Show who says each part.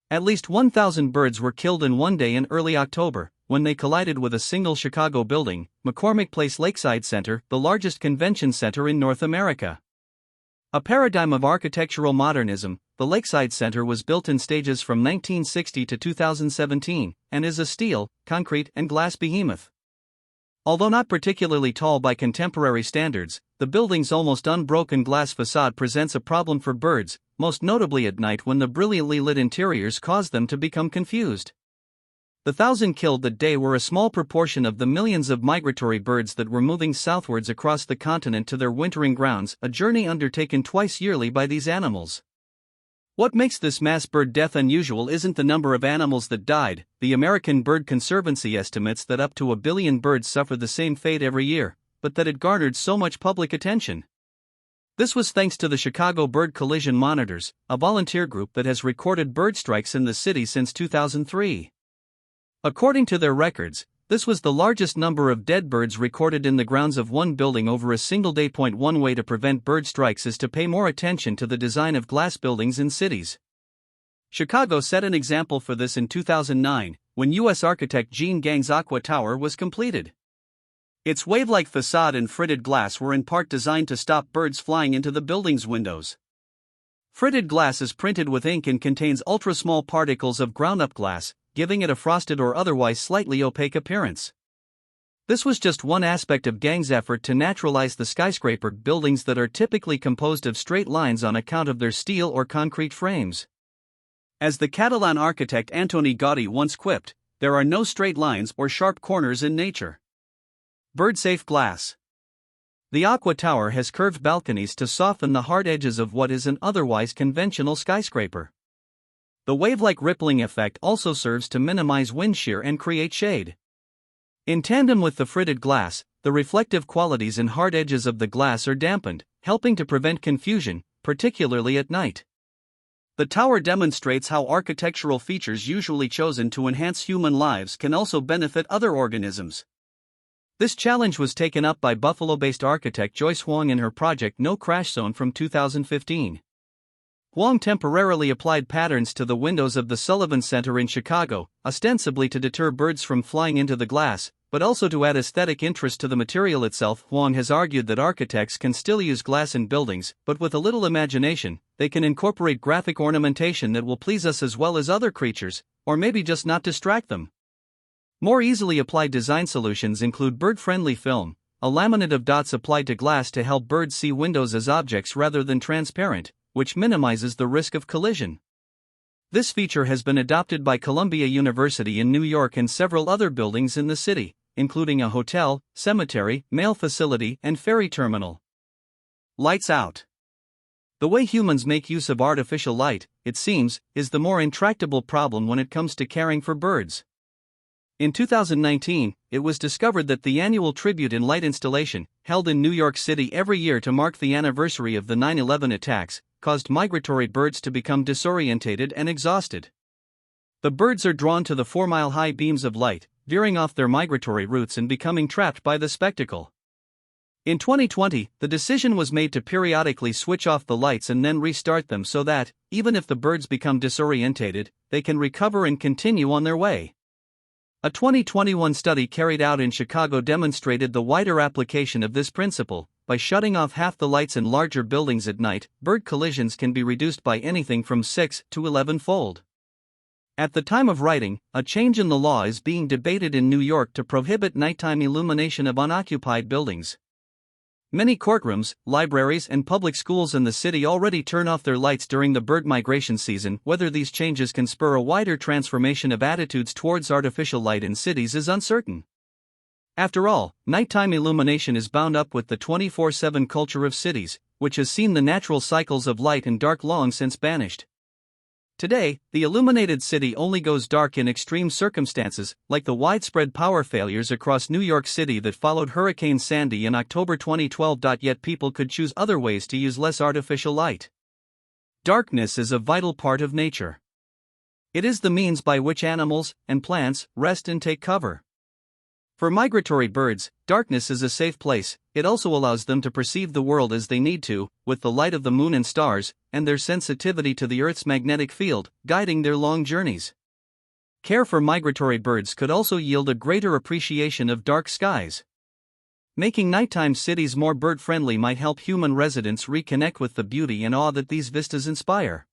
Speaker 1: At least 1,000 birds were killed in one day in early October, when they collided with a single Chicago building, McCormick Place Lakeside Center, the largest convention center in North America. A paradigm of architectural modernism, the Lakeside Center was built in stages from 1960 to 2017, and is a steel, concrete, and glass behemoth. Although not particularly tall by contemporary standards, the building's almost unbroken glass facade presents a problem for birds, most notably at night when the brilliantly lit interiors cause them to become confused. The 1,000 killed that day were a small proportion of the millions of migratory birds that were moving southwards across the continent to their wintering grounds, a journey undertaken twice yearly by these animals. What makes this mass bird death unusual isn't the number of animals that died. The American Bird Conservancy estimates that up to 1 billion birds suffer the same fate every year, but that it garnered so much public attention. This was thanks to the Chicago Bird Collision Monitors, a volunteer group that has recorded bird strikes in the city since 2003. According to their records, this was the largest number of dead birds recorded in the grounds of one building over a single day. One way to prevent bird strikes is to pay more attention to the design of glass buildings in cities. Chicago set an example for this in 2009, when U.S. architect Jean Gang's Aqua Tower was completed. Its wave-like facade and fritted glass were in part designed to stop birds flying into the building's windows. Fritted glass is printed with ink and contains ultra-small particles of ground-up glass, giving it a frosted or otherwise slightly opaque appearance. This was just one aspect of Gang's effort to naturalize the skyscraper buildings that are typically composed of straight lines on account of their steel or concrete frames. As the Catalan architect Antoni Gaudí once quipped, there are no straight lines or sharp corners in nature. Bird-safe glass. The Aqua Tower has curved balconies to soften the hard edges of what is an otherwise conventional skyscraper. The wave-like rippling effect also serves to minimize wind shear and create shade. In tandem with the fritted glass, the reflective qualities and hard edges of the glass are dampened, helping to prevent confusion, particularly at night. The tower demonstrates how architectural features usually chosen to enhance human lives can also benefit other organisms. This challenge was taken up by Buffalo-based architect Joyce Huang in her project No Crash Zone from 2015. Huang temporarily applied patterns to the windows of the Sullivan Center in Chicago, ostensibly to deter birds from flying into the glass, but also to add aesthetic interest to the material itself. Huang has argued that architects can still use glass in buildings, but with a little imagination, they can incorporate graphic ornamentation that will please us as well as other creatures, or maybe just not distract them. More easily applied design solutions include bird-friendly film, a laminate of dots applied to glass to help birds see windows as objects rather than transparent, which minimizes the risk of collision. This feature has been adopted by Columbia University in New York and several other buildings in the city, including a hotel, cemetery, mail facility, and ferry terminal. Lights out. The way humans make use of artificial light, it seems, is the more intractable problem when it comes to caring for birds. In 2019, it was discovered that the annual Tribute in Light installation, held in New York City every year to mark the anniversary of the 9/11 attacks, caused migratory birds to become disorientated and exhausted. The birds are drawn to the 4-mile-high beams of light, veering off their migratory routes and becoming trapped by the spectacle. In 2020, the decision was made to periodically switch off the lights and then restart them so that, even if the birds become disorientated, they can recover and continue on their way. A 2021 study carried out in Chicago demonstrated the wider application of this principle. By shutting off half the lights in larger buildings at night, bird collisions can be reduced by anything from 6 to 11-fold. At the time of writing, a change in the law is being debated in New York to prohibit nighttime illumination of unoccupied buildings. Many courtrooms, libraries, and public schools in the city already turn off their lights during the bird migration season. Whether these changes can spur a wider transformation of attitudes towards artificial light in cities is uncertain. After all, nighttime illumination is bound up with the 24/7 culture of cities, which has seen the natural cycles of light and dark long since banished. Today, the illuminated city only goes dark in extreme circumstances, like the widespread power failures across New York City that followed Hurricane Sandy in October 2012. Yet people could choose other ways to use less artificial light. Darkness is a vital part of nature. It is the means by which animals and plants rest and take cover. For migratory birds, darkness is a safe place. It also allows them to perceive the world as they need to, with the light of the moon and stars, and their sensitivity to the Earth's magnetic field, guiding their long journeys. Care for migratory birds could also yield a greater appreciation of dark skies. Making nighttime cities more bird-friendly might help human residents reconnect with the beauty and awe that these vistas inspire.